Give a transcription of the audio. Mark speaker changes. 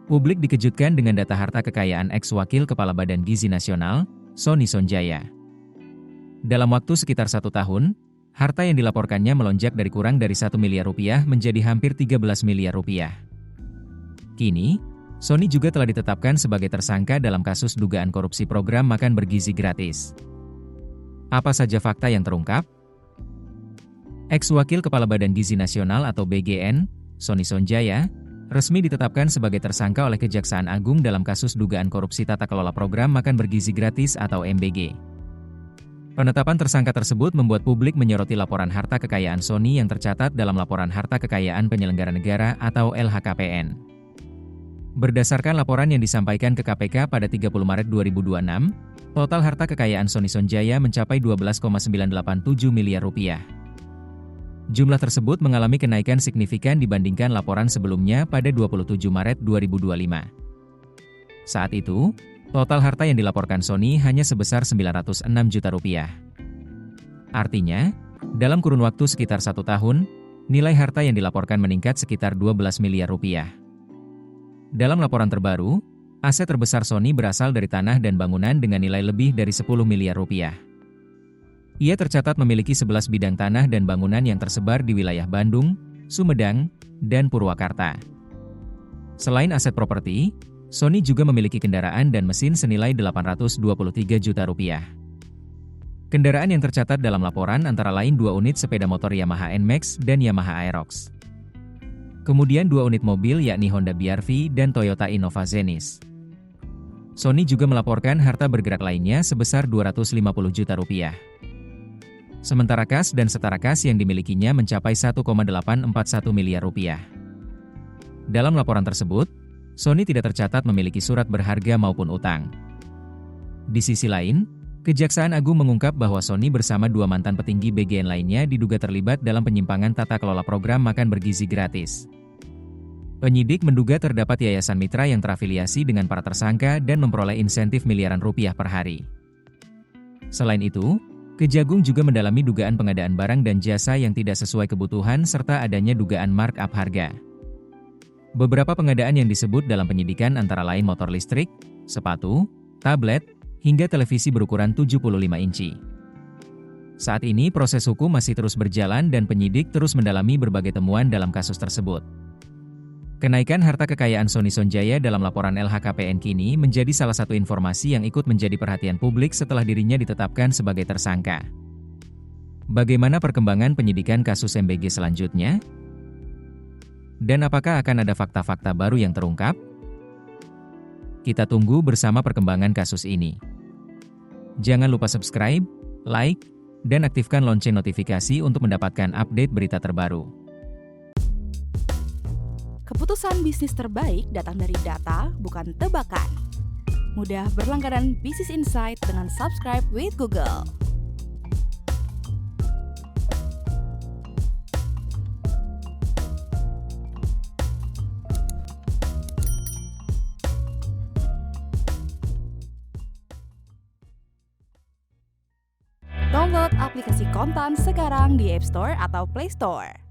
Speaker 1: Publik dikejutkan dengan data harta kekayaan ex-wakil Kepala Badan Gizi Nasional, Sony Sonjaya. Dalam waktu sekitar 1 tahun, harta yang dilaporkannya melonjak dari kurang dari 1 miliar rupiah menjadi hampir 13 miliar rupiah. Kini, Sony juga telah ditetapkan sebagai tersangka dalam kasus dugaan korupsi program makan bergizi gratis. Apa saja fakta yang terungkap? Ex-wakil Kepala Badan Gizi Nasional atau BGN, Sony Sonjaya, resmi ditetapkan sebagai tersangka oleh Kejaksaan Agung dalam kasus dugaan korupsi tata kelola program makan bergizi gratis atau MBG. Penetapan tersangka tersebut membuat publik menyoroti laporan harta kekayaan Sony yang tercatat dalam Laporan Harta Kekayaan Penyelenggara Negara atau LHKPN. Berdasarkan laporan yang disampaikan ke KPK pada 30 Maret 2026, total harta kekayaan Sony Sonjaya mencapai 12,987 miliar rupiah. Jumlah tersebut mengalami kenaikan signifikan dibandingkan laporan sebelumnya pada 27 Maret 2025. Saat itu, total harta yang dilaporkan Sony hanya sebesar 906 juta rupiah. Artinya, dalam kurun waktu sekitar 1 tahun, nilai harta yang dilaporkan meningkat sekitar 12 miliar rupiah. Dalam laporan terbaru, aset terbesar Sony berasal dari tanah dan bangunan dengan nilai lebih dari 10 miliar rupiah. Ia tercatat memiliki 11 bidang tanah dan bangunan yang tersebar di wilayah Bandung, Sumedang, dan Purwakarta. Selain aset properti, Sony juga memiliki kendaraan dan mesin senilai 823 juta rupiah. Kendaraan yang tercatat dalam laporan antara lain 2 unit sepeda motor Yamaha NMAX dan Yamaha Aerox. Kemudian 2 unit mobil yakni Honda BR-V dan Toyota Innova Zenith. Sony juga melaporkan harta bergerak lainnya sebesar 250 juta rupiah. Sementara kas dan setara kas yang dimilikinya mencapai 1,841 miliar rupiah. Dalam laporan tersebut, Sony tidak tercatat memiliki surat berharga maupun utang. Di sisi lain, Kejaksaan Agung mengungkap bahwa Sony bersama 2 mantan petinggi BGN lainnya diduga terlibat dalam penyimpangan tata kelola program makan bergizi gratis. Penyidik menduga terdapat yayasan mitra yang terafiliasi dengan para tersangka dan memperoleh insentif miliaran rupiah per hari. Selain itu, Kejagung juga mendalami dugaan pengadaan barang dan jasa yang tidak sesuai kebutuhan serta adanya dugaan markup harga. Beberapa pengadaan yang disebut dalam penyidikan antara lain motor listrik, sepatu, tablet, hingga televisi berukuran 75 inci. Saat ini proses hukum masih terus berjalan dan penyidik terus mendalami berbagai temuan dalam kasus tersebut. Kenaikan harta kekayaan Sony Sonjaya dalam laporan LHKPN kini menjadi salah satu informasi yang ikut menjadi perhatian publik setelah dirinya ditetapkan sebagai tersangka. Bagaimana perkembangan penyidikan kasus MBG selanjutnya? Dan apakah akan ada fakta-fakta baru yang terungkap? Kita tunggu bersama perkembangan kasus ini. Jangan lupa subscribe, like, dan aktifkan lonceng notifikasi untuk mendapatkan update berita terbaru.
Speaker 2: Keputusan bisnis terbaik datang dari data, bukan tebakan. Mudah berlangganan Business Insight dengan subscribe with Google. Download aplikasi Kontan sekarang di App Store atau Play Store.